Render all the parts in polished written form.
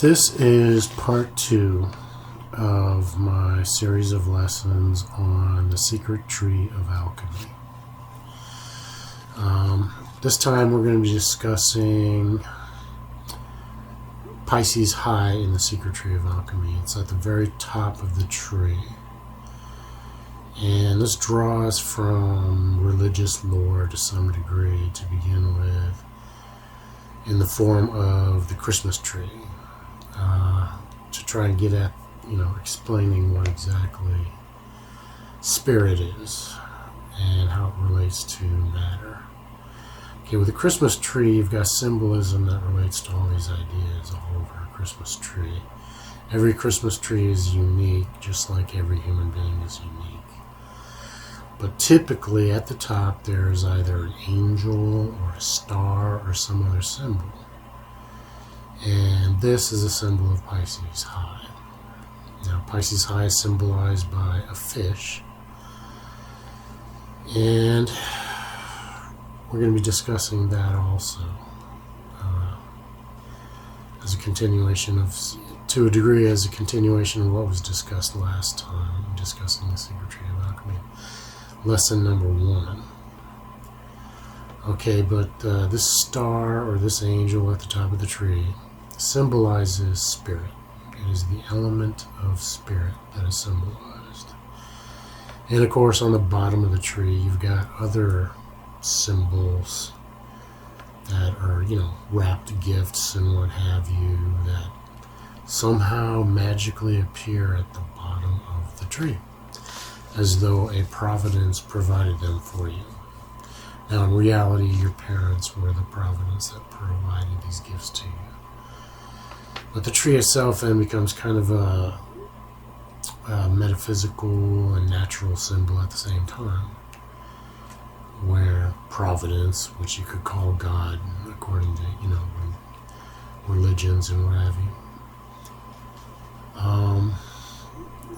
This is part 2 of my series of lessons on the secret tree of alchemy. This time we're going to be discussing Pisces High in the secret tree of alchemy. It's at the very top of the tree. And this draws from religious lore to some degree to begin with, in the form of the Christmas tree, to try and get at, explaining what exactly spirit is and how it relates to matter. Okay, with the Christmas tree, you've got symbolism that relates to all these ideas all over a Christmas tree. Every Christmas tree is unique, just like every human being is unique. But typically at the top there is either an angel or a star or some other symbol. And this is a symbol of Pisces High. Now Pisces High is symbolized by a fish. And we're going to be discussing that also as a continuation of, to a degree, as a continuation of what was discussed last time, discussing the secret tree of alchemy. Lesson number 1. Okay, but this star or this angel at the top of the tree symbolizes spirit. It is the element of spirit that is symbolized. And of course, on the bottom of the tree, you've got other symbols that are, wrapped gifts and what have you, that somehow magically appear at the bottom of the tree, as though a providence provided them for you. Now, in reality, your parents were the providence that provided these gifts to you. But the tree itself then becomes kind of a metaphysical and natural symbol at the same time, where providence, which you could call God, according to, religions and what have you,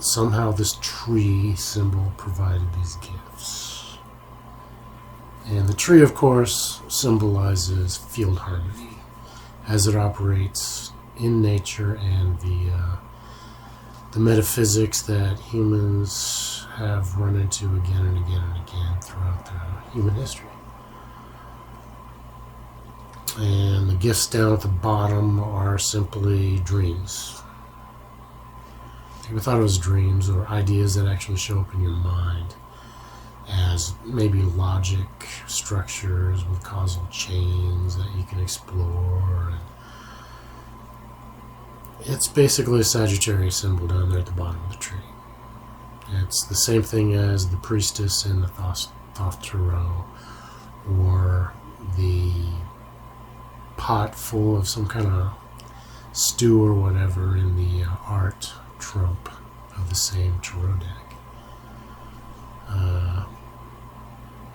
somehow this tree symbol provided these gifts. And the tree, of course, symbolizes field harmony as it operates in nature and the metaphysics that humans have run into again and again and again throughout human history. And the gifts down at the bottom are simply dreams. People thought it was dreams or ideas that actually show up in your mind as maybe logic structures with causal chains that you can explore. And it's basically a Sagittarius symbol down there at the bottom of the tree. It's the same thing as the priestess in the Thoth Tarot, or the pot full of some kind of stew or whatever in the art trope of the same tarot deck.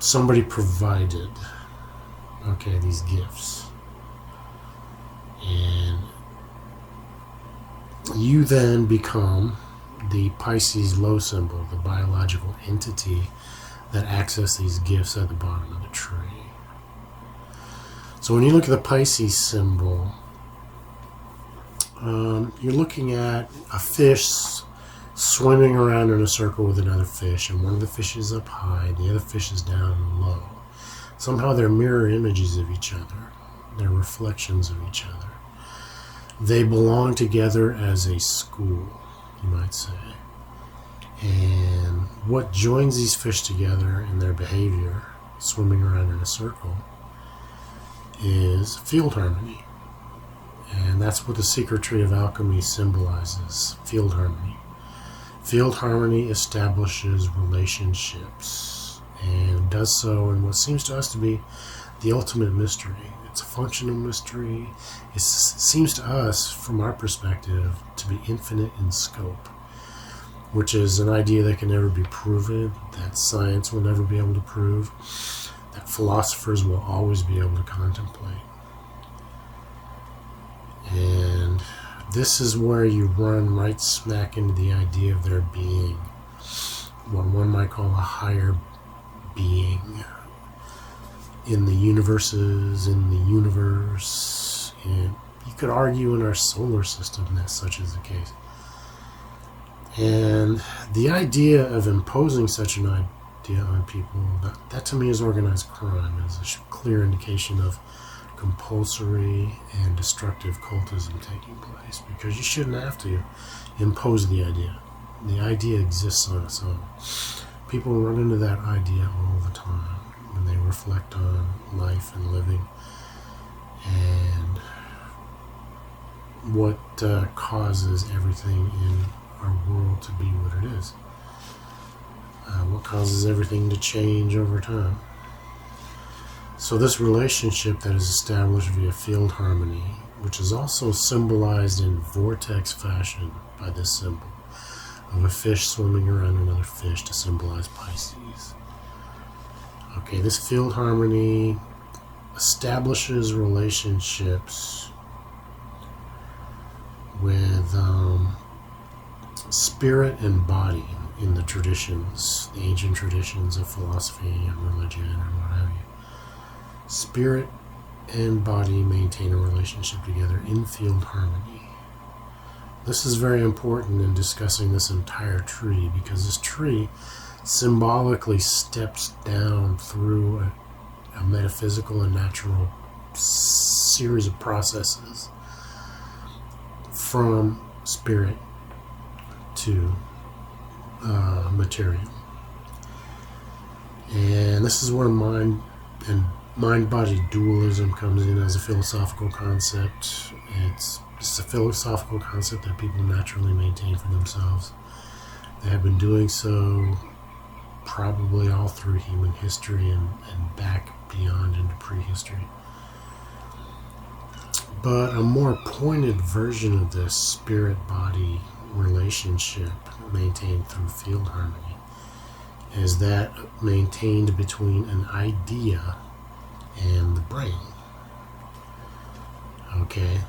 Somebody provided, these gifts. And you then become the Pisces low symbol, the biological entity that access these gifts at the bottom of the tree. So when you look at the Pisces symbol, you're looking at a fish swimming around in a circle with another fish, and one of the fishes up high, the other fish is down low. Somehow they're mirror images of each other. They're reflections of each other. They belong together as a school, you might say. And what joins these fish together in their behavior, swimming around in a circle, is field harmony. And that's what the secret tree of alchemy symbolizes, field harmony. Field harmony establishes relationships, and does so in what seems to us to be the ultimate mystery. It's a functional mystery. It seems to us, from our perspective, to be infinite in scope, which is an idea that can never be proven, that science will never be able to prove, that philosophers will always be able to contemplate. And this is where you run right smack into the idea of there being what one might call a higher being in the universes, in the universe, you could argue in our solar system that such is the case. And the idea of imposing such an idea on people, that to me is organized crime, is a clear indication of compulsory and destructive cultism taking place, because you shouldn't have to impose the idea. The idea exists on its own. People run into that idea all the time when they reflect on life and living and what causes everything in our world to be what it is. What causes everything to change over time. So this relationship that is established via field harmony, which is also symbolized in vortex fashion by this symbol of a fish swimming around another fish to symbolize Pisces. Okay, this field harmony establishes relationships with spirit and body in the traditions, the ancient traditions of philosophy and religion and what have you. Spirit and body maintain a relationship together in field harmony. This is very important in discussing this entire tree, because this tree symbolically steps down through a metaphysical and natural series of processes from spirit to material. And this is where mind-body dualism comes in as a philosophical concept. It's a philosophical concept that people naturally maintain for themselves. They have been doing so probably all through human history and back beyond into prehistory. But a more pointed version of this spirit-body relationship maintained through field harmony is that maintained between an idea and the brain. Okay,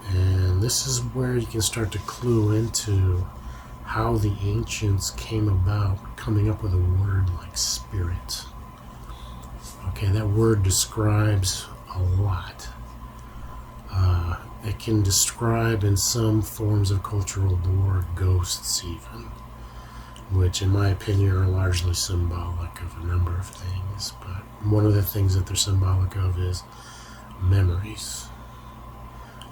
and this is where you can start to clue into how the ancients came about coming up with a word like spirit. Okay, that word describes a lot. It can describe in some forms of cultural lore ghosts even, which in my opinion are largely symbolic of a number of things. But one of the things that they're symbolic of is memories,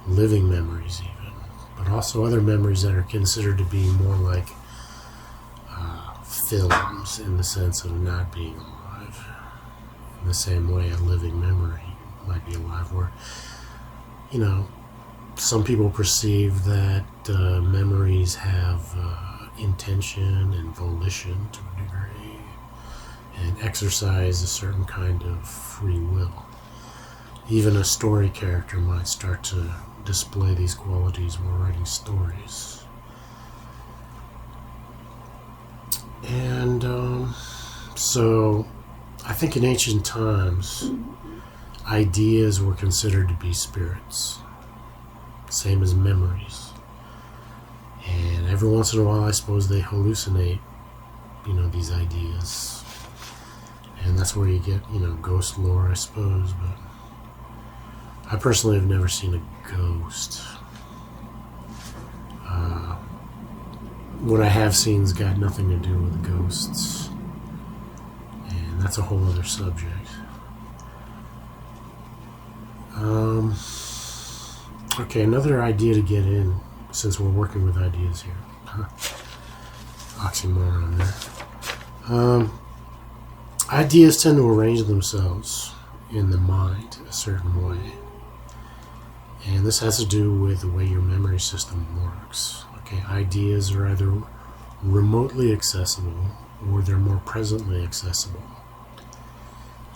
living memories even, but also other memories that are considered to be more like films in the sense of not being alive. In the same way a living memory might be alive, where, you know, some people perceive that memories have intention and volition to a degree and exercise a certain kind of free will. Even a story character might start to display these qualities while writing stories. And so I think in ancient times, ideas were considered to be spirits, same as memories. And every once in a while, I suppose they hallucinate, these ideas. And that's where you get, ghost lore, I suppose. But I personally have never seen a ghost. What I have seen has got nothing to do with ghosts. And that's a whole other subject. Okay, another idea to get in, since we're working with ideas here. Oxymoron there. Ideas tend to arrange themselves in the mind a certain way. And this has to do with the way your memory system works. Okay, ideas are either remotely accessible or they're more presently accessible.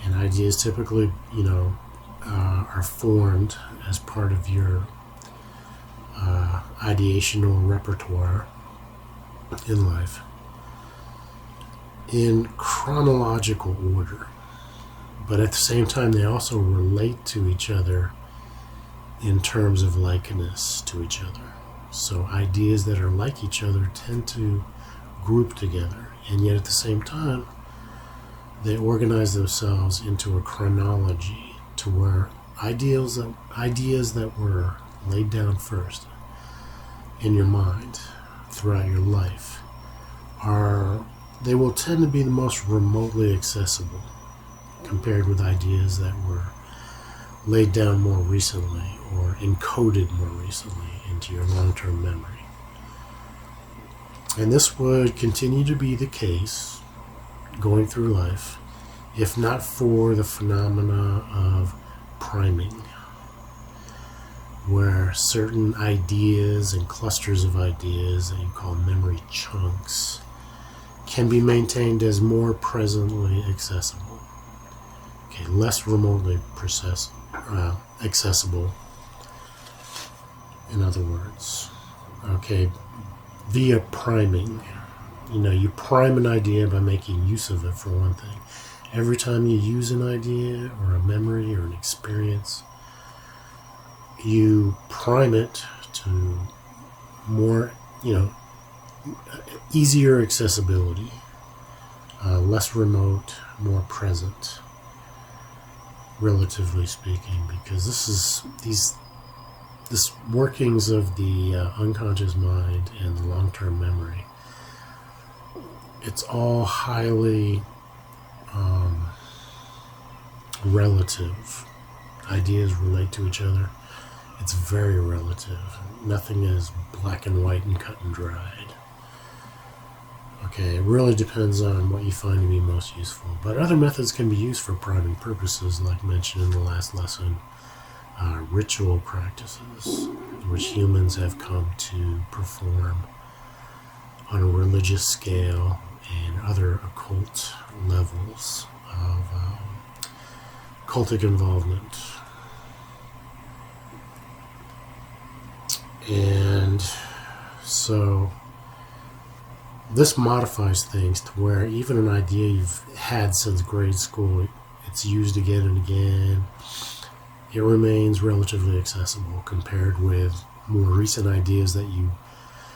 And ideas typically, are formed as part of your ideational repertoire in life in chronological order. But at the same time, they also relate to each other in terms of likeness to each other. So ideas that are like each other tend to group together, and yet at the same time, they organize themselves into a chronology to where ideas that were laid down first in your mind throughout your life, they will tend to be the most remotely accessible compared with ideas that were laid down more recently or encoded more recently into your long-term memory. And this would continue to be the case going through life, if not for the phenomena of priming, where certain ideas and clusters of ideas that you call memory chunks can be maintained as more presently accessible. Okay, less remotely accessible, in other words. Okay, via priming. You prime an idea by making use of it, for one thing. Every time you use an idea or a memory or an experience, you prime it to more, easier accessibility, less remote, more present, relatively speaking, because this workings of the unconscious mind and the long-term memory, it's all highly relative. Ideas relate to each other. It's very relative. Nothing is black and white and cut and dried. Okay, it really depends on what you find to be most useful. But other methods can be used for priming purposes, like mentioned in the last lesson. Ritual practices, which humans have come to perform on a religious scale and other occult levels of cultic involvement. And so this modifies things to where even an idea you've had since grade school, it's used again and again. It remains relatively accessible compared with more recent ideas that you,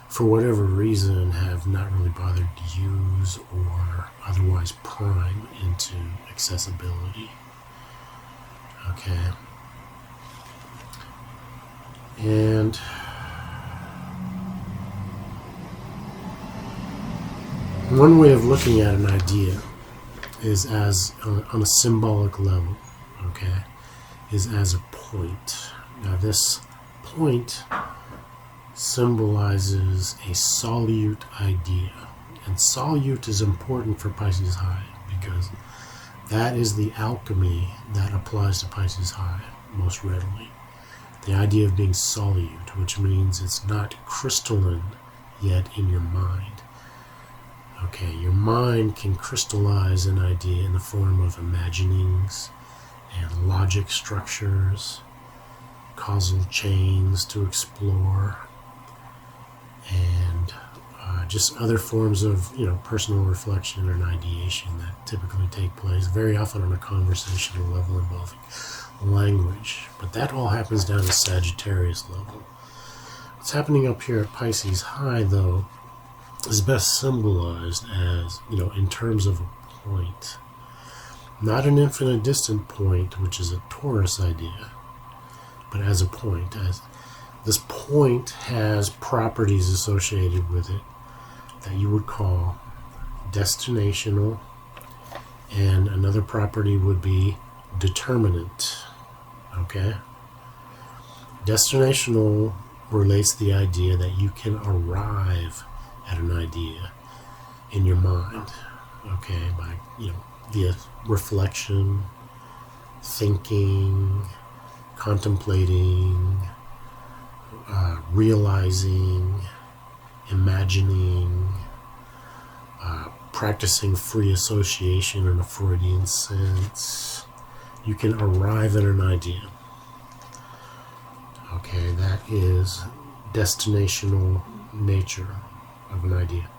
for whatever reason, have not really bothered to use or otherwise prime into accessibility. Okay. And one way of looking at an idea is as on a symbolic level, okay, is as a point. Now this point symbolizes a solute idea. And solute is important for Pisces High because that is the alchemy that applies to Pisces High most readily. The idea of being solute, which means it's not crystalline yet in your mind. Okay, your mind can crystallize an idea in the form of imaginings and logic structures, causal chains to explore, and just other forms of, personal reflection and ideation that typically take place very often on a conversational level involving language. But that all happens down to Sagittarius level. What's happening up here at Pisces High, though, is best symbolized as, in terms of a point. Not an infinite distant point, which is a Taurus idea, but as a point. As this point has properties associated with it that you would call destinational, and another property would be determinant. Okay? Destinational relates to the idea that you can arrive at an idea in your mind, okay, by, via reflection, thinking, contemplating, realizing, imagining, practicing free association in a Freudian sense. You can arrive at an idea. Okay, that is destinational nature of an idea.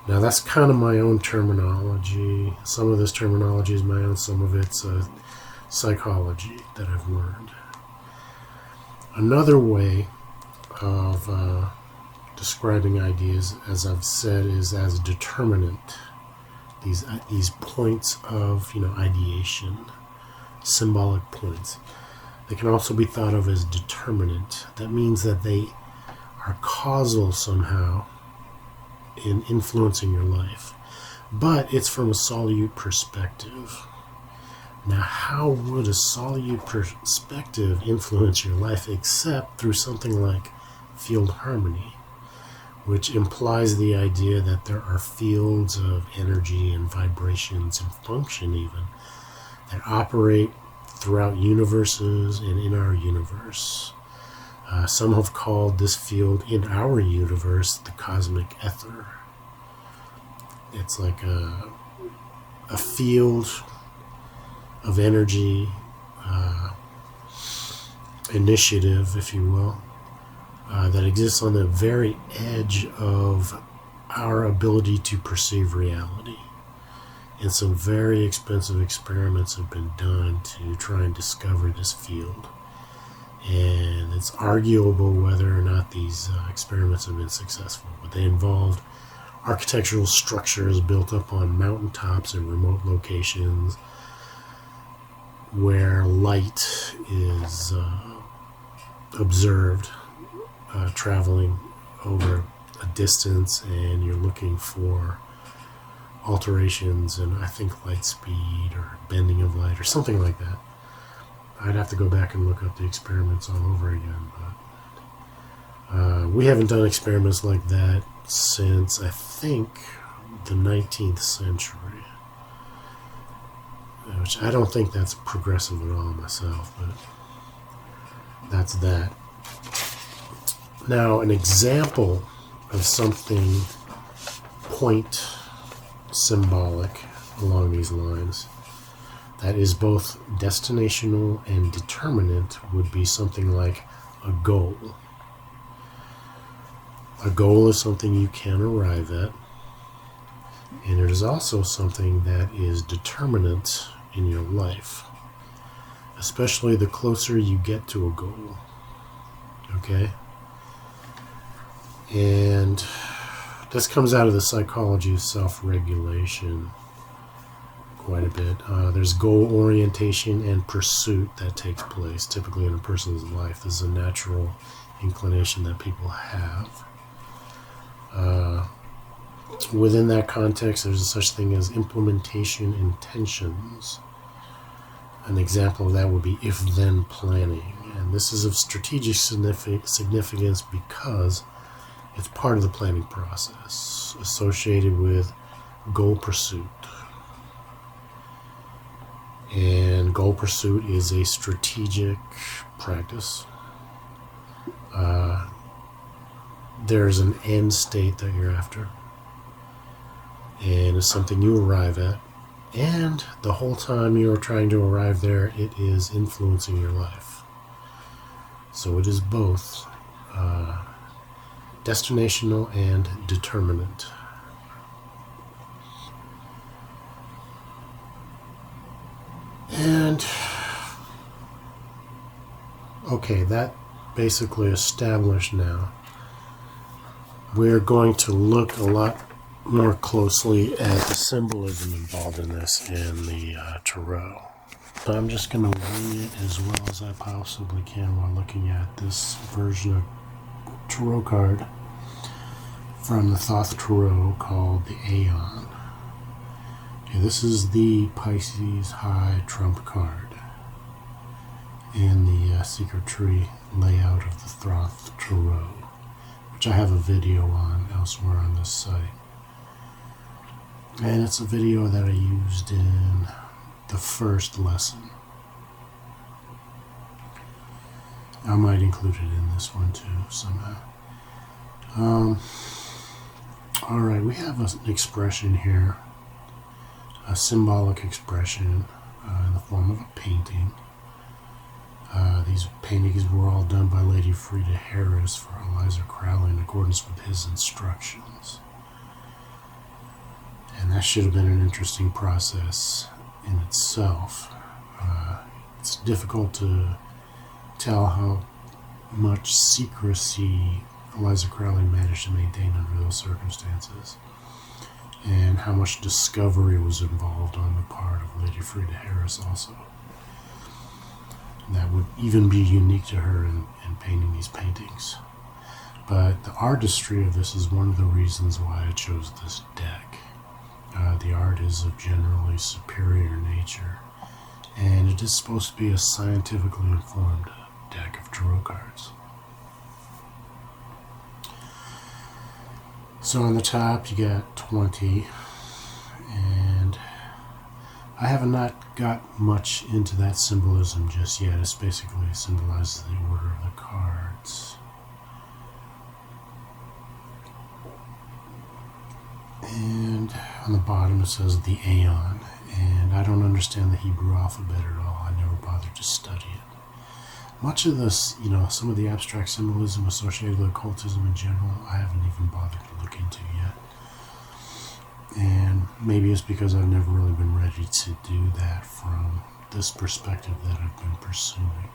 Now that's kind of my own terminology. Some of this terminology is my own, some of it's psychology that I've learned. Another way of describing ideas, as I've said, is as determinant. These points of ideation, symbolic points. They can also be thought of as determinate. That means that they are causal somehow in influencing your life. But it's from a solute perspective. Now, how would a solute perspective influence your life except through something like field harmony, which implies the idea that there are fields of energy and vibrations and function even that operate throughout universes and in our universe. Some have called this field in our universe the cosmic ether. It's like a field of energy, initiative, if you will, that exists on the very edge of our ability to perceive reality. And some very expensive experiments have been done to try and discover this field. And it's arguable whether or not these experiments have been successful, but they involved architectural structures built up on mountaintops and remote locations where light is observed traveling over a distance, and you're looking for alterations in, I think, light speed or bending of light or something like that. I'd have to go back and look up the experiments all over again, but we haven't done experiments like that since, I think, the 19th century, which I don't think that's progressive at all myself, but that's that. Now, an example of something point symbolic along these lines that is both destinational and determinant would be something like a goal. A goal is something you can arrive at, and it is also something that is determinant in your life, especially the closer you get to a goal. Okay? And this comes out of the psychology of self-regulation quite a bit. There's goal orientation and pursuit that takes place typically in a person's life. This is a natural inclination that people have. Within that context, there's a such thing as implementation intentions. An example of that would be if-then planning. And this is of strategic significance because it's part of the planning process associated with goal pursuit. And goal pursuit is a strategic practice. There's an end state that you're after, and it's something you arrive at, and the whole time you're trying to arrive there, it is influencing your life. So it is both destinational and determinant. And okay, that basically established now. We're going to look a lot more closely at the symbolism involved in this in the tarot. So I'm just going to wing it as well as I possibly can while looking at this version of tarot card from the Thoth Tarot called the Aeon. Okay, this is the Pisces High Trump card in the Secret Tree layout of the Thoth Tarot, which I have a video on elsewhere on this site. And it's a video that I used in the first lesson. I might include it in this one too, somehow. Alright, we have an expression here, a symbolic expression in the form of a painting. These paintings were all done by Lady Frida Harris for Eliza Crowley in accordance with his instructions. And that should have been an interesting process in itself. It's difficult to tell how much secrecy Eliza Crowley managed to maintain under those circumstances, and how much discovery was involved on the part of Lady Frida Harris also. that would even be unique to her in painting these paintings. But the artistry of this is one of the reasons why I chose this deck. The art is of generally superior nature, and it is supposed to be a scientifically informed deck of tarot cards. So on the top you got 20, and I have not got much into that symbolism just yet. It basically symbolizes the order of the cards. And on the bottom it says the Aeon, and I don't understand the Hebrew alphabet at all. I never bothered to study it. Much of this, some of the abstract symbolism associated with occultism in general, I haven't even bothered to look into yet. And maybe it's because I've never really been ready to do that from this perspective that I've been pursuing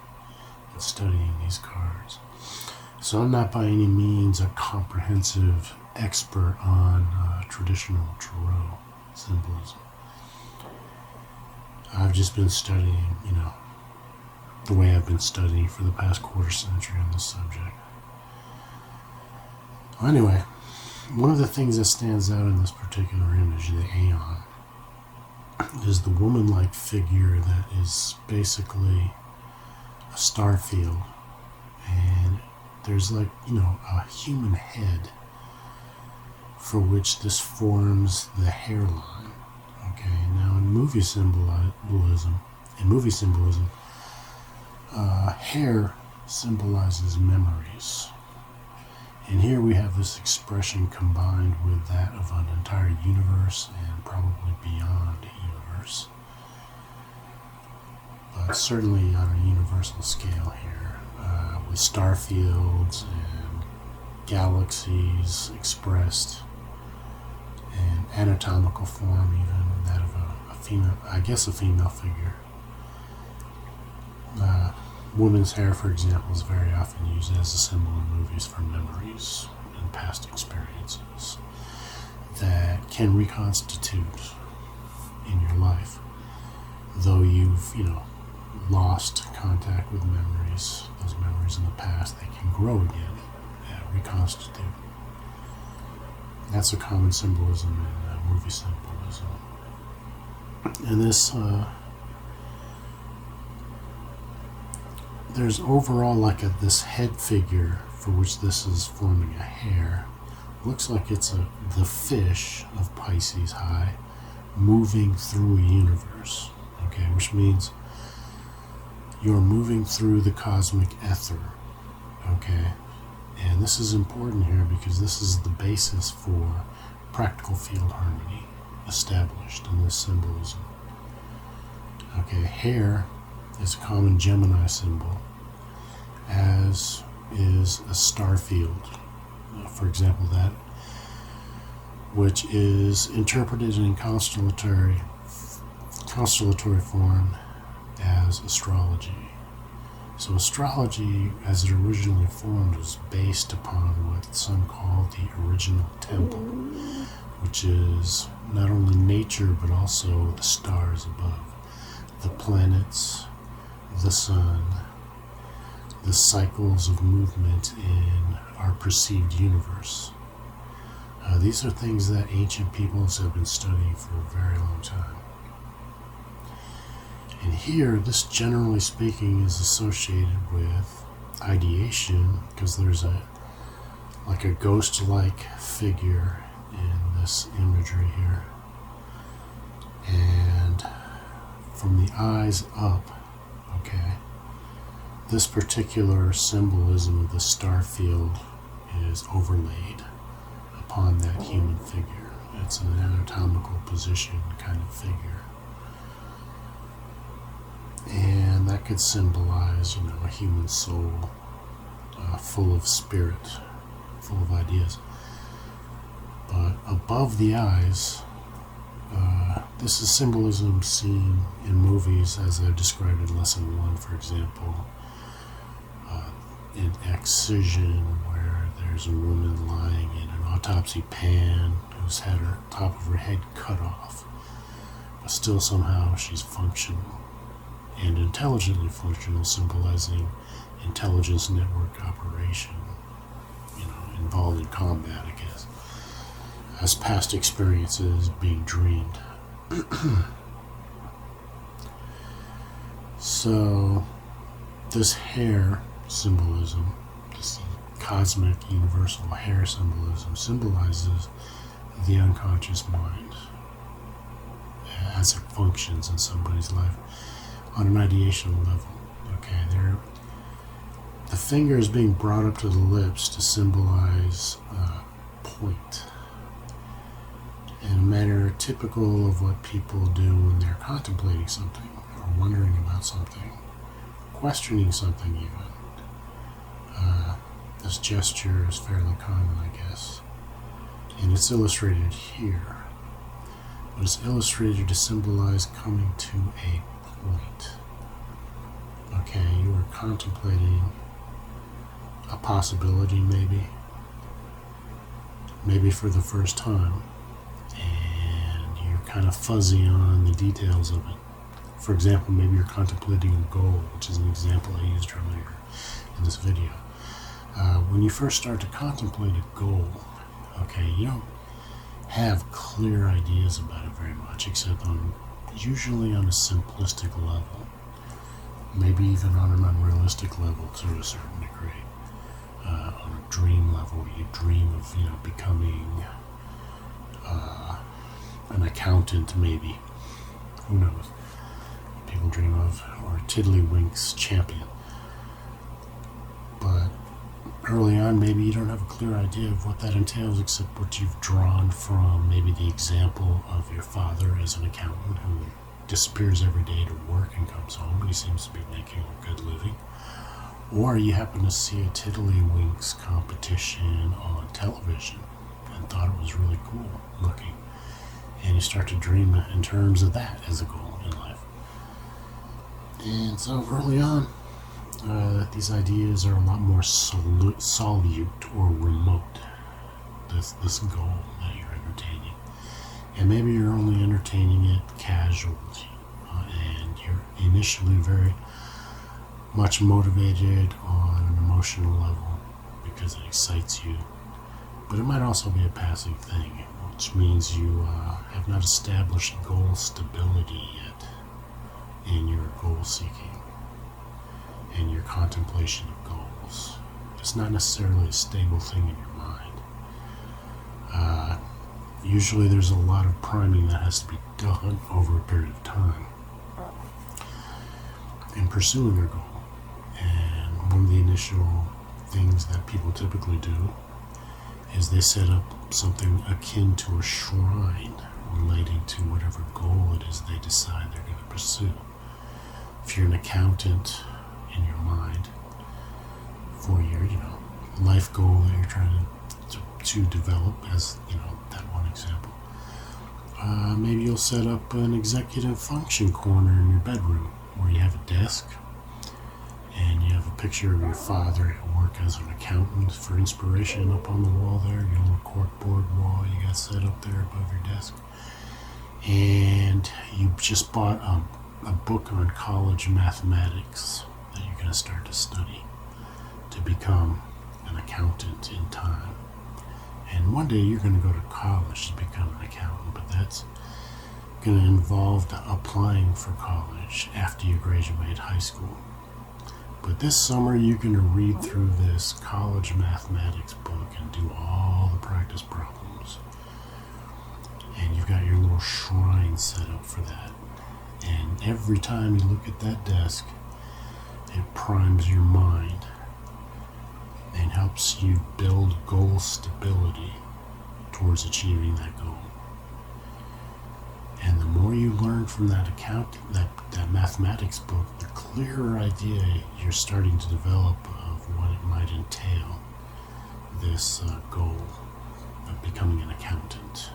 and studying these cards. So I'm not by any means a comprehensive expert on traditional tarot symbolism. I've just been studying, the way I've been studying for the past quarter century on this subject. Anyway, one of the things that stands out in this particular image, the Aeon, is the woman-like figure that is basically a star field, and there's a human head for which this forms the hairline. Okay, now in movie symbolism, hair symbolizes memories. And here we have this expression combined with that of an entire universe and probably beyond the universe. But certainly on a universal scale here, with star fields and galaxies expressed in anatomical form, even that of a female figure. Women's hair, for example, is very often used as a symbol in movies for memories and past experiences that can reconstitute in your life. Though you've, lost contact with memories, those memories in the past, they can grow again and reconstitute. That's a common symbolism in movie symbolism. And this, there's overall this head figure for which this is forming a hair. Looks like it's the fish of Pisces high moving through a universe, okay, which means you're moving through the cosmic ether, okay? And this is important here because this is the basis for practical field harmony established in this symbolism. Okay, hair is a common Gemini symbol, as is a star field. For example, that which is interpreted in constellatory form as astrology. So astrology, as it originally formed, was based upon what some call the original temple, which is not only nature but also the stars above, the planets, the sun, the cycles of movement in our perceived universe. These are things that ancient peoples have been studying for a very long time. And here, this generally speaking is associated with ideation, because there's a ghost-like figure in this imagery here. And from the eyes up, okay, this particular symbolism of the star field is overlaid upon that human figure. It's an anatomical position kind of figure. And that could symbolize, a human soul full of spirit, full of ideas. But above the eyes, this is symbolism seen in movies, as I've described in Lesson 1, for example, in Excision, where there's a woman lying in an autopsy pan who's had her top of her head cut off, but still somehow she's functional. and intelligently functional, symbolizing intelligence network operation, involved in combat, I guess, as past experiences being dreamed. So, this hair symbolism, this cosmic universal hair symbolism, symbolizes the unconscious mind as it functions in somebody's life on an ideational level. Okay, the finger is being brought up to the lips to symbolize a point in a manner typical of what people do when they're contemplating something or wondering about something, questioning something even. This gesture is fairly common, I guess, and it's illustrated here. But it's illustrated to symbolize coming to a point. Okay, you are contemplating a possibility, maybe for the first time, and you're kind of fuzzy on the details of it. For example, maybe you're contemplating a goal, which is an example I used earlier in this video. When you first start to contemplate a goal, okay, you don't have clear ideas about it very much, except usually on a simplistic level, maybe even on an unrealistic level to a certain degree. On a dream level, you dream of becoming an accountant, maybe. Who knows? People dream of, or Tiddlywinks champion. But early on, maybe you don't have a clear idea of what that entails, except what you've drawn from maybe the example of your father as an accountant who disappears every day to work and comes home, but he seems to be making a good living. Or you happen to see a Tiddlywinks competition on television and thought it was really cool looking, and you start to dream in terms of that as a goal in life. And so early on, these ideas are a lot more solute or remote, this goal that you're entertaining. And maybe you're only entertaining it casually, and you're initially very much motivated on an emotional level because it excites you. But it might also be a passing thing, which means you have not established goal stability yet in your goal seeking and your contemplation of goals. It's not necessarily a stable thing in your mind. Usually there's a lot of priming that has to be done over a period of time in pursuing a goal. And one of the initial things that people typically do is they set up something akin to a shrine relating to whatever goal it is they decide they're going to pursue. If you're an accountant in your mind for your, life goal that you're trying to develop, as, that one example, maybe you'll set up an executive function corner in your bedroom where you have a desk and you have a picture of your father at work as an accountant for inspiration up on the wall there, your little corkboard wall you got set up there above your desk. And you just bought a book on college mathematics that you're going to start to study to become an accountant in time. And one day you're going to go to college to become an accountant, but that's going to involve applying for college after you graduate high school. But this summer you're going to read through this college mathematics book and do all the practice problems. And you've got your little shrine set up for that. And every time you look at that desk, it primes your mind and helps you build goal stability towards achieving that goal. And the more you learn from that that mathematics book, the clearer idea you're starting to develop of what it might entail, this goal of becoming an accountant.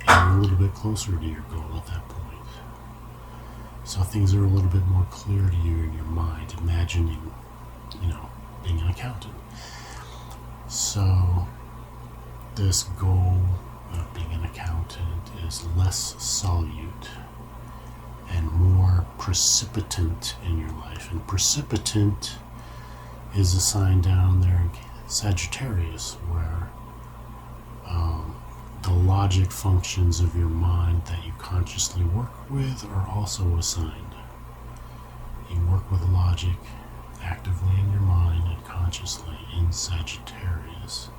And you're a little bit closer to your goal at that point. So things are a little bit more clear to you in your mind, imagining, being an accountant. So this goal of being an accountant is less solute and more precipitant in your life. And precipitant is a sign down there in Sagittarius, where the logic functions of your mind that you consciously work with are also assigned. You work with logic actively in your mind and consciously in Sagittarius.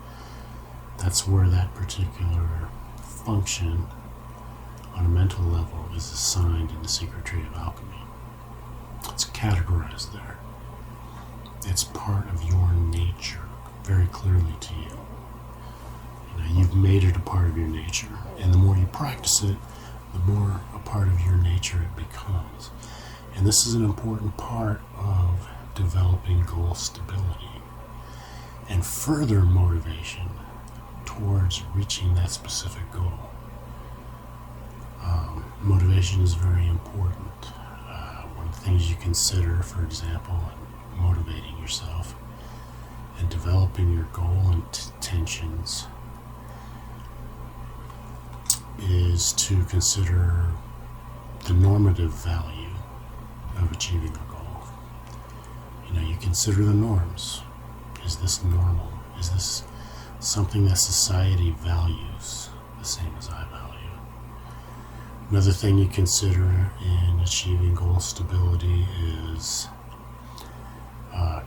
That's where that particular function on a mental level is assigned in the secret tree of alchemy. It's categorized there. It's part of your nature very clearly to you. You've made it a part of your nature, and the more you practice it, the more a part of your nature it becomes. And this is an important part of developing goal stability and further motivation towards reaching that specific goal. Motivation is very important. One of the things you consider, for example, in motivating yourself and developing your goal intentions is to consider the normative value of achieving a goal. You consider the norms. Is this normal? Is this something that society values the same as I value? Another thing you consider in achieving goal stability is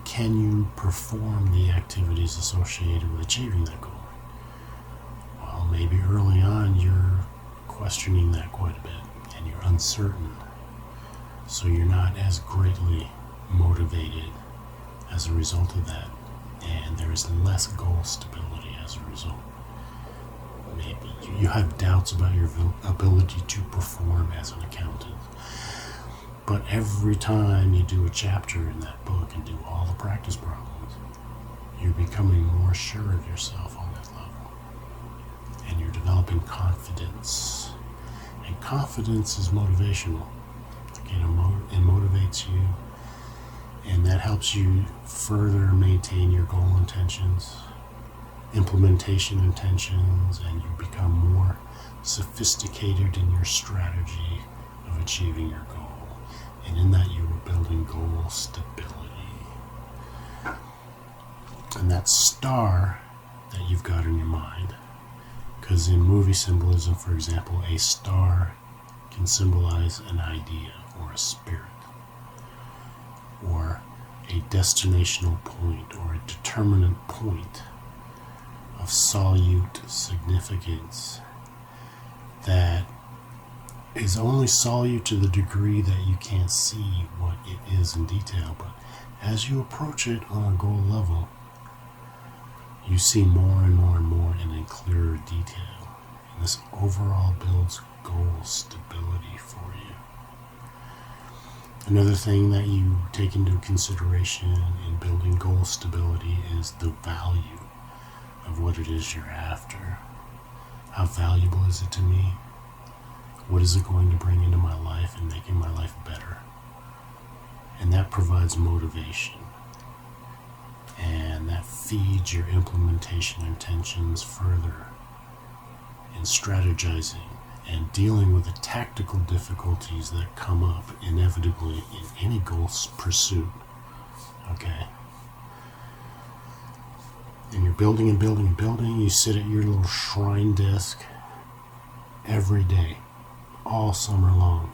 can you perform the activities associated with achieving that goal? Well, maybe early on you're questioning that quite a bit and you're uncertain, so you're not as greatly motivated as a result of that, and there is less goal stability as a result. Maybe you have doubts about your ability to perform as an accountant, but every time you do a chapter in that book and do all the practice problems, you're becoming more sure of yourself on that level, and you're developing confidence. And confidence is motivational. It motivates you, and that helps you further maintain your goal intentions, implementation intentions, and you become more sophisticated in your strategy of achieving your goal. And in that, you are building goal stability. And that star that you've got in your mind, because in movie symbolism, for example, a star can symbolize an idea or a spirit, or a destinational point, or a determinant point of solute significance that is only solute to the degree that you can't see what it is in detail, but as you approach it on a goal level, you see more and more and more and in clearer detail, and this overall builds goal stability for you. Another thing that you take into consideration in building goal stability is the value of what it is you're after. How valuable is it to me? What is it going to bring into my life and making my life better? And that provides motivation. And that feeds your implementation intentions further in strategizing and dealing with the tactical difficulties that come up inevitably in any goal pursuit. Okay? And you're building and building and building. You sit at your little shrine desk every day, all summer long,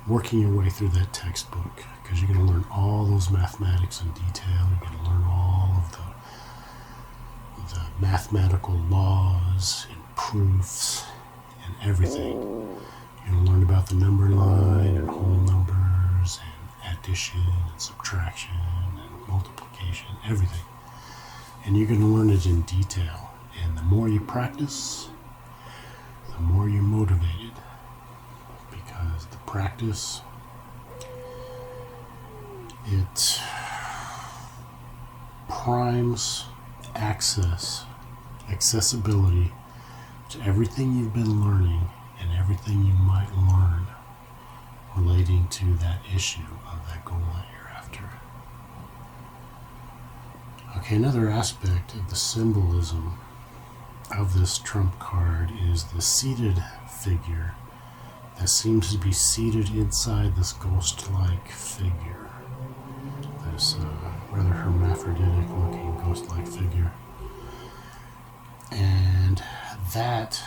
working your way through that textbook, because you're going to learn all those mathematics in detail. You're going to learn all of the mathematical laws and proofs and everything. You're going to learn about the number line and whole numbers and addition and subtraction and multiplication, everything. And you're going to learn it in detail. And the more you practice, the more you're motivated, because the practice, it primes accessibility to everything you've been learning and everything you might learn relating to that issue of that goal that you're after. Okay, another aspect of the symbolism of this trump card is the seated figure that seems to be seated inside this ghost-like figure. This rather hermaphroditic-looking ghost-like figure. And that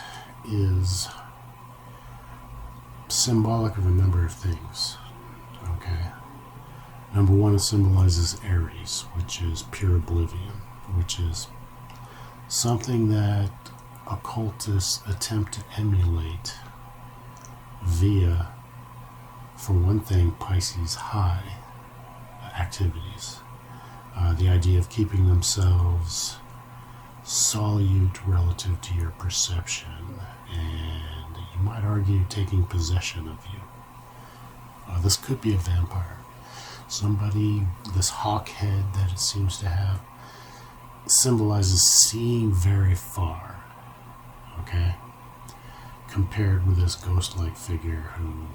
is symbolic of a number of things. Okay. Number one, it symbolizes Aries, which is pure oblivion, which is something that occultists attempt to emulate via, for one thing, Pisces high activities. The idea of keeping themselves solute relative to your perception, and you might argue taking possession of you. This could be a vampire. Somebody, this hawk head that it seems to have, symbolizes seeing very far, okay? Compared with this ghost-like figure who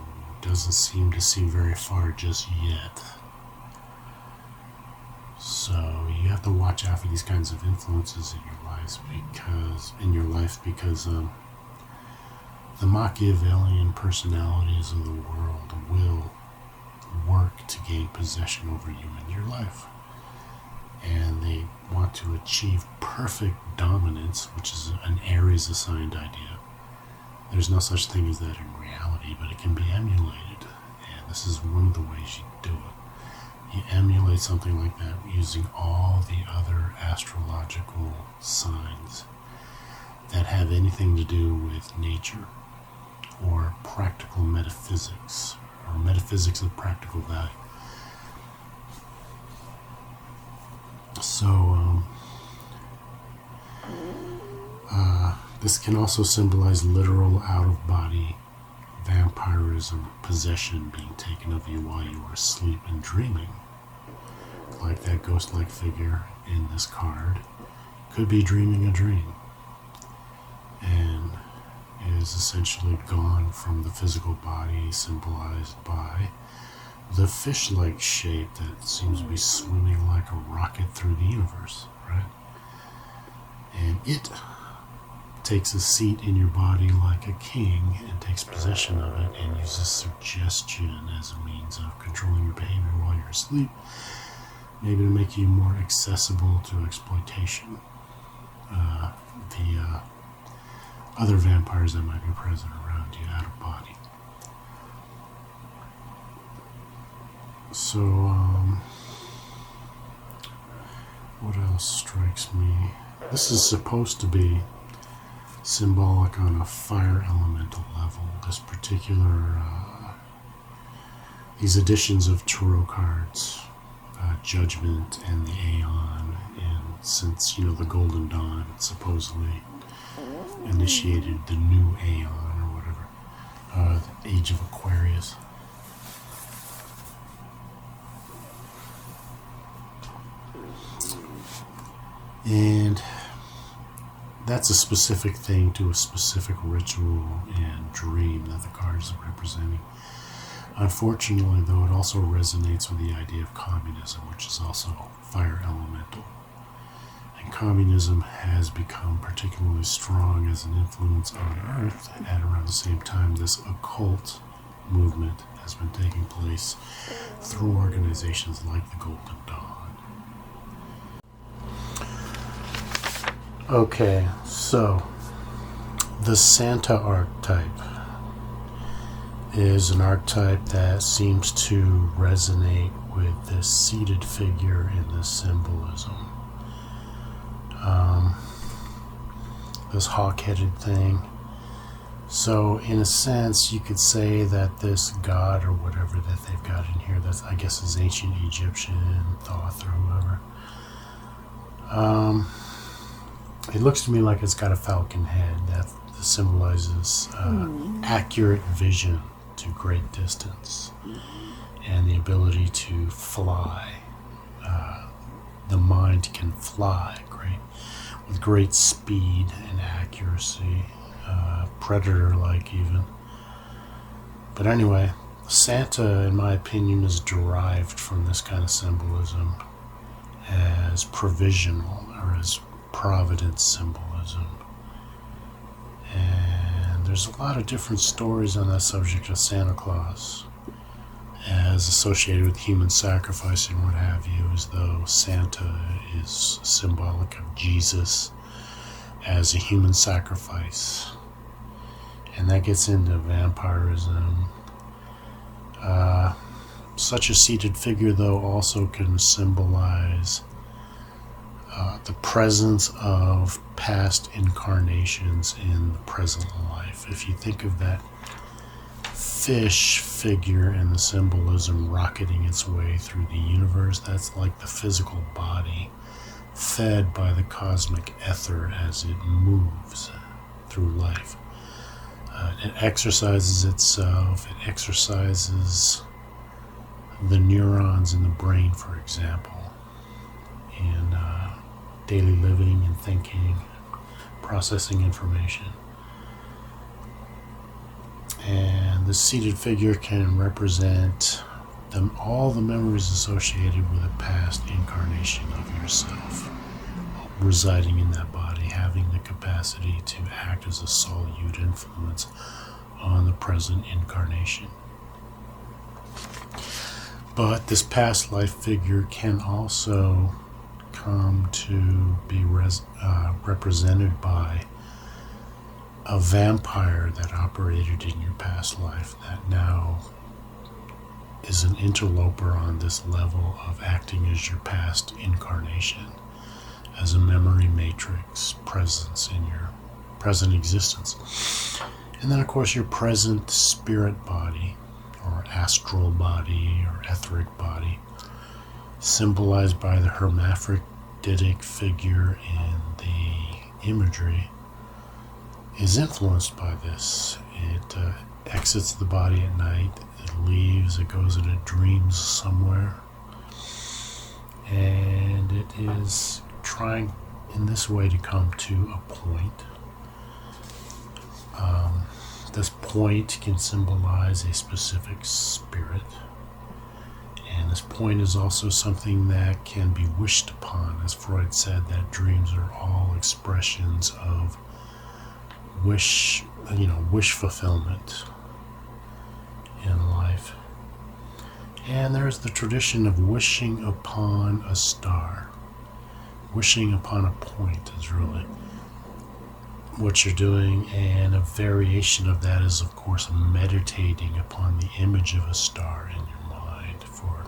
doesn't seem to see very far just yet. So you have to watch out for these kinds of influences in your life because the Machiavellian personalities of the world will work to gain possession over you in your life. And they want to achieve perfect dominance, which is an Aries assigned idea. There's no such thing as that in reality, but it can be emulated. And this is one of the ways you do it. You emulate something like that using all the other astrological signs that have anything to do with nature or practical metaphysics or metaphysics of practical value. So, this can also symbolize literal out-of-body vampirism, possession being taken of you while you are asleep and dreaming. Like that ghost-like figure in this card could be dreaming a dream and is essentially gone from the physical body, symbolized by the fish-like shape that seems to be swimming like a rocket through the universe, right? And it takes a seat in your body like a king and takes possession of it and uses suggestion as a means of controlling your behavior while you're asleep, maybe to make you more accessible to exploitation via other vampires that might be present around you out of body. So, what else strikes me? This is supposed to be symbolic on a fire elemental level. This particular, these editions of tarot cards, Judgment and the Aeon, and since, the Golden Dawn supposedly initiated the new Aeon or whatever, the Age of Aquarius. And that's a specific thing to a specific ritual and dream that the cards are representing. Unfortunately, though, it also resonates with the idea of communism, which is also fire elemental. And communism has become particularly strong as an influence on Earth at around the same time this occult movement has been taking place through organizations like the Golden Dawn. Okay, so the Santa archetype is an archetype that seems to resonate with this seated figure in this symbolism. This hawk-headed thing. So in a sense, you could say that this god or whatever that they've got in here, that's, I guess, is ancient Egyptian, Thoth or whoever. It looks to me like it's got a falcon head that symbolizes accurate vision to great distance and the ability to fly. The mind can fly with great speed and accuracy, predator-like even. But anyway, Santa, in my opinion, is derived from this kind of symbolism as provisional or as providence symbolism. And there's a lot of different stories on that subject of Santa Claus, as associated with human sacrifice and what have you, as though Santa is symbolic of Jesus as a human sacrifice. And that gets into vampirism. Such a seated figure, though, also can symbolize the presence of past incarnations in the present life. If you think of that fish figure and the symbolism rocketing its way through the universe, that's like the physical body fed by the cosmic ether as it moves through life. It exercises itself, it exercises the neurons in the brain, for example, in daily living and thinking, processing information. And the seated figure can represent all the memories associated with a past incarnation of yourself, residing in that body, having the capacity to act as a solute influence on the present incarnation. But this past life figure can also come to be represented by a vampire that operated in your past life that now is an interloper on this level of acting as your past incarnation, as a memory matrix presence in your present existence. And then, of course, your present spirit body, or astral body, or etheric body, symbolized by the hermaphroditic figure in the imagery, is influenced by this. It exits the body at night, it leaves, it goes and it dreams somewhere, and it is trying in this way to come to a point. This point can symbolize a specific spirit, and this point is also something that can be wished upon. As Freud said, that dreams are all expressions of wish fulfillment in life. And there's the tradition of wishing upon a star. Wishing upon a point is really what you're doing, and a variation of that is, of course, meditating upon the image of a star in your mind for,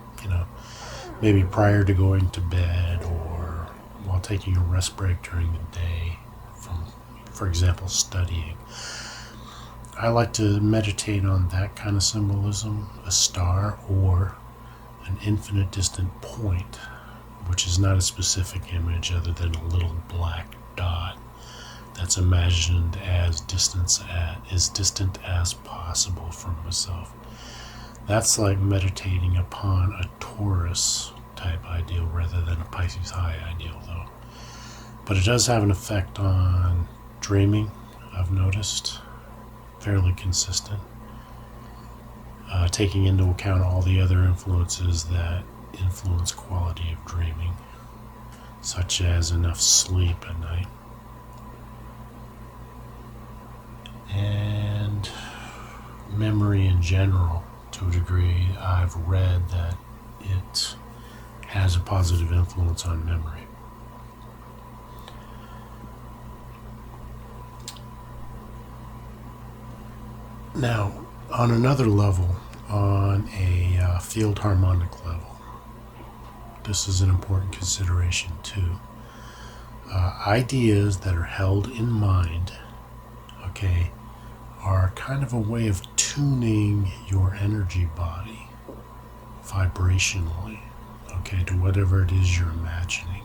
maybe prior to going to bed or while taking a rest break during the day from, for example, studying. I like to meditate on that kind of symbolism, a star or an infinite distant point, which is not a specific image other than a little black dot that's imagined as distant as possible from myself. That's like meditating upon a Taurus type ideal rather than a Pisces high ideal, though. But it does have an effect on dreaming, I've noticed, fairly consistent, taking into account all the other influences that influence quality of dreaming, such as enough sleep at night. And memory in general, to a degree. I've read that it has a positive influence on memory. Now, on another level, on a field harmonic level, this is an important consideration too. Ideas that are held in mind, are kind of a way of tuning your energy body vibrationally, to whatever it is you're imagining.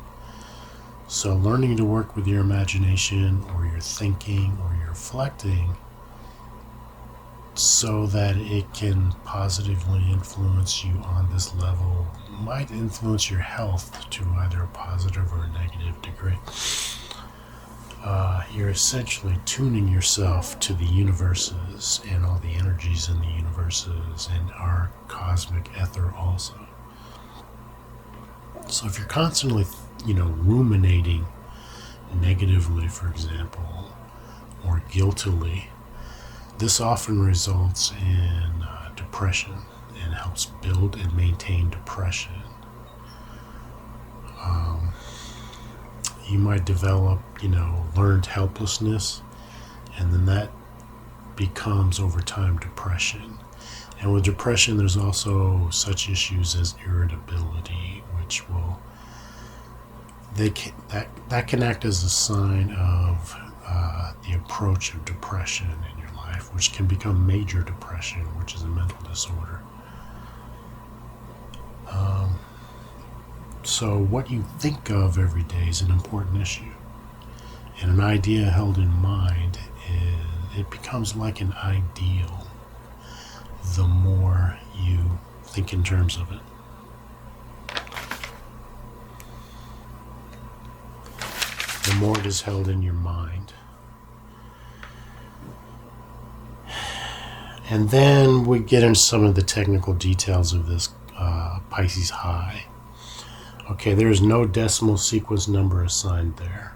So learning to work with your imagination or your thinking or your reflecting so that it can positively influence you on this level might influence your health to either a positive or a negative degree. You're essentially tuning yourself to the universes and all the energies in the universes and our cosmic ether also. So if you're constantly, ruminating negatively, for example, or guiltily, This often results in depression and helps build and maintain depression. You might develop, learned helplessness, and then that becomes over time depression. And with depression, there's also such issues as irritability, which that can act as a sign of the approach of depression in your life, which can become major depression, which is a mental disorder. So what you think of every day is an important issue. And an idea held in mind, it becomes like an ideal the more you think in terms of it. The more it is held in your mind. And then we get into some of the technical details of this Pisces high. Okay, there is no decimal sequence number assigned there.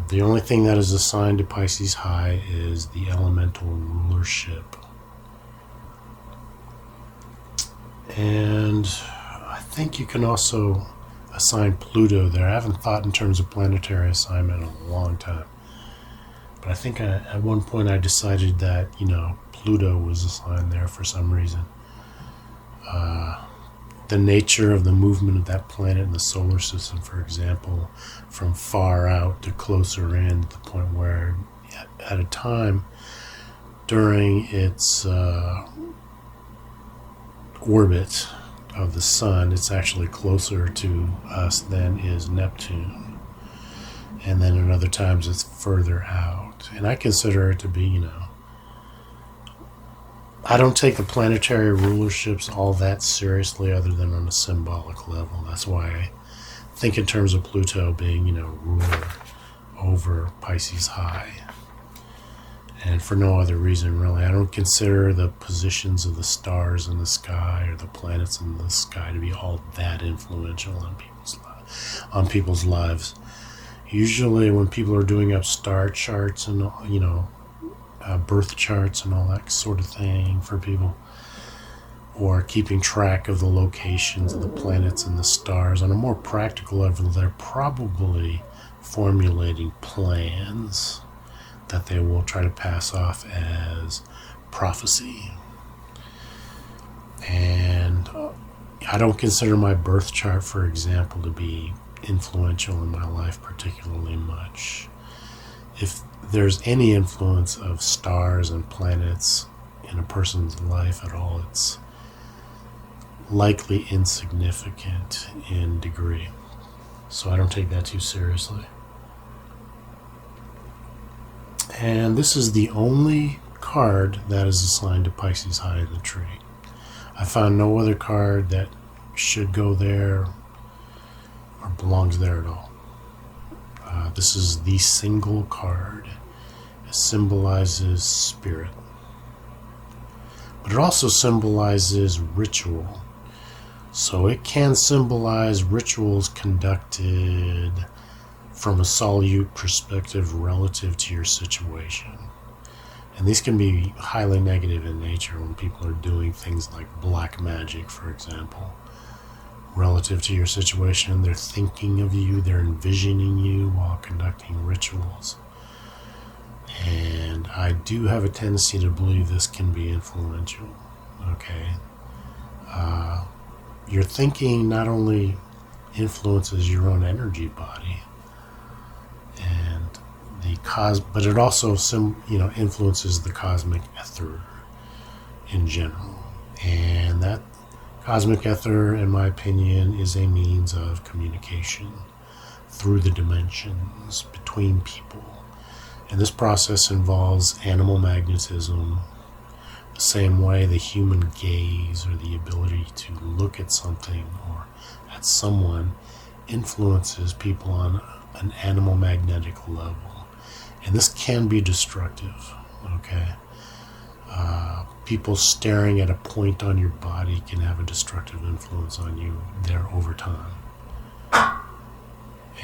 The only thing that is assigned to Pisces high is the elemental rulership. And I think you can also assign Pluto there. I haven't thought in terms of planetary assignment in a long time. But I think at one point I decided that, Pluto was assigned there for some reason. The nature of the movement of that planet in the solar system, for example, from far out to closer in, to the point where at a time during its orbit of the sun, it's actually closer to us than is Neptune. And then at other times it's further out. And I consider it to be, I don't take the planetary rulerships all that seriously other than on a symbolic level. That's why I think in terms of Pluto being, ruler over Pisces high. And for no other reason, really. I don't consider the positions of the stars in the sky or the planets in the sky to be all that influential on people's lives. Usually when people are doing up star charts and, birth charts and all that sort of thing for people, or keeping track of the locations of the planets and the stars, on a more practical level, they're probably formulating plans that they will try to pass off as prophecy. And I don't consider my birth chart, for example, to be influential in my life particularly much. If there's any influence of stars and planets in a person's life at all, it's likely insignificant in degree. So I don't take that too seriously. And this is the only card that is assigned to Pisces high in the tree. I found no other card that should go there or belongs there at all. This is the single card. It symbolizes spirit. But it also symbolizes ritual. So it can symbolize rituals conducted from a solute perspective relative to your situation. And these can be highly negative in nature when people are doing things like black magic, for example. Relative to your situation, they're thinking of you, they're envisioning you while conducting rituals. And I do have a tendency to believe this can be influential. Okay. Your thinking not only influences your own energy body, and but it also influences the cosmic ether in general. And that cosmic ether, in my opinion, is a means of communication through the dimensions between people. And this process involves animal magnetism, the same way the human gaze, or the ability to look at something or at someone, influences people on an animal magnetic level. And this can be destructive, okay? People staring at a point on your body can have a destructive influence on you there over time.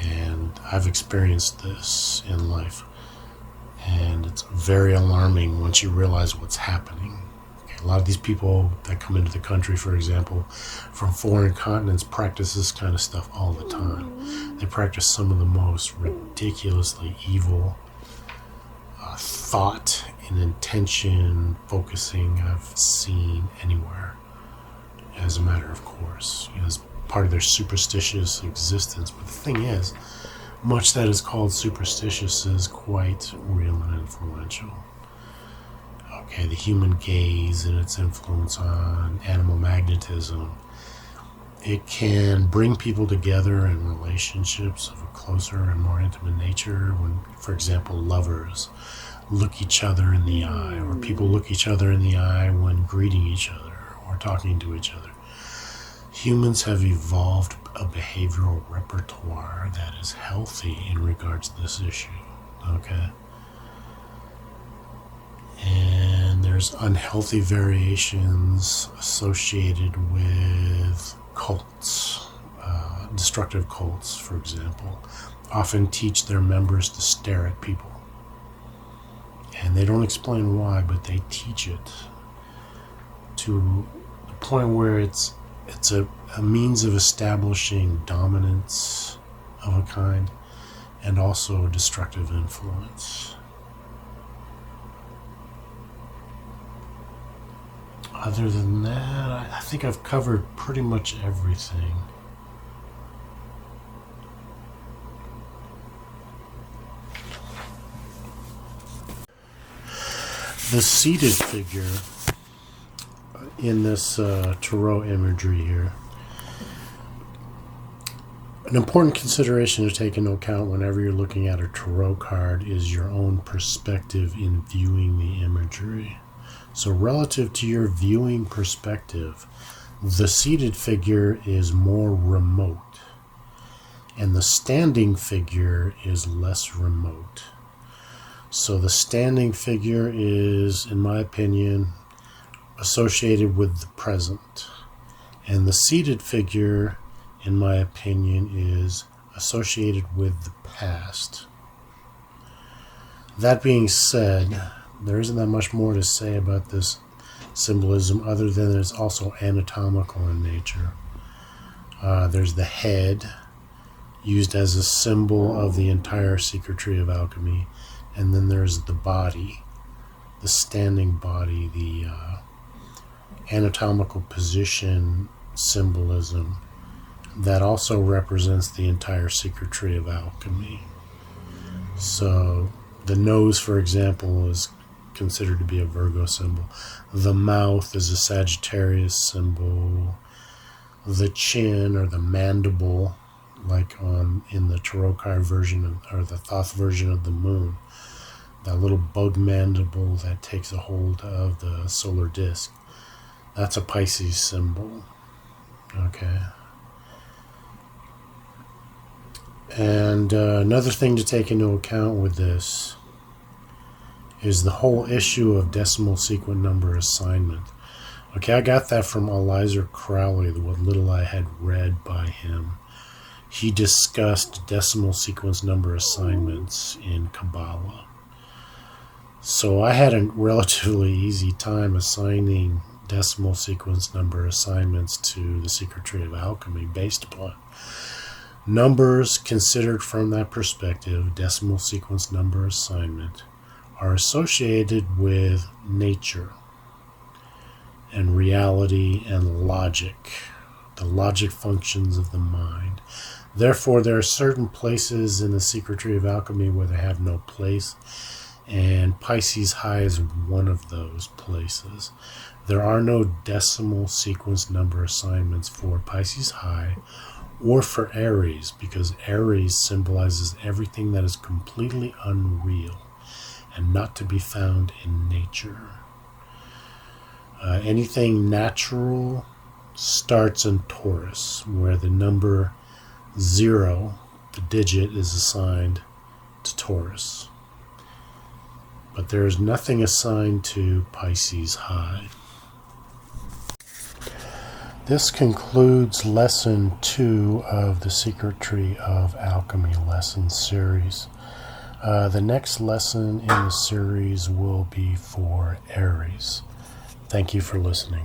And I've experienced this in life. And it's very alarming once you realize what's happening. A lot of these people that come into the country, for example, from foreign continents, practice this kind of stuff all the time. They practice some of the most ridiculously evil thought and intention focusing I've seen anywhere, as a matter of course. As part of their superstitious existence. But the thing is, much that is called superstitious is quite real and influential. Okay, the human gaze and its influence on animal magnetism. It can bring people together in relationships of a closer and more intimate nature when, for example, lovers look each other in the eye, or people look each other in the eye when greeting each other or talking to each other. Humans have evolved a behavioral repertoire that is healthy in regards to this issue. Okay? And there's unhealthy variations associated with cults. Destructive cults, for example, often teach their members to stare at people. And they don't explain why, but they teach it to the point where it's a means of establishing dominance of a kind and also destructive influence. Other than that, I think I've covered pretty much everything. The seated figure in this tarot imagery here, an important consideration to take into account whenever you're looking at a tarot card is your own perspective in viewing the imagery. So relative to your viewing perspective, the seated figure is more remote, and the standing figure is less remote. So the standing figure is, in my opinion, associated with the present, and the seated figure, in my opinion, is associated with the past. That being said, there isn't that much more to say about this symbolism other than it's also anatomical in nature. There's the head, used as a symbol of the entire secret tree of alchemy, and then there's the body, the standing body, the anatomical position symbolism that also represents the entire secret tree of alchemy. So the nose, for example, is considered to be a Virgo symbol. The mouth is a Sagittarius symbol. The chin, or the mandible, like in the tarot card version or the Thoth version of the moon, that little bug mandible that takes a hold of the solar disk, that's a Pisces symbol. Okay. And another thing to take into account with this is the whole issue of decimal sequence number assignment. Okay, I got that from Eliza Crowley, what little I had read by him. He discussed decimal sequence number assignments in Kabbalah. So I had a relatively easy time assigning decimal sequence number assignments to the secret tree of alchemy based upon numbers considered from that perspective. Decimal sequence number assignment are associated with nature and reality and logic, the logic functions of the mind. Therefore, there are certain places in the secret tree of alchemy where they have no place, and Pisces High is one of those places. There are no decimal sequence number assignments for Pisces High or for Aries, because Aries symbolizes everything that is completely unreal and not to be found in nature. Anything natural starts in Taurus, where the number 0, the digit, is assigned to Taurus. But there is nothing assigned to Pisces High. This concludes Lesson 2 of the Secret Tree of Alchemy lesson series. The next lesson in the series will be for Aries. Thank you for listening.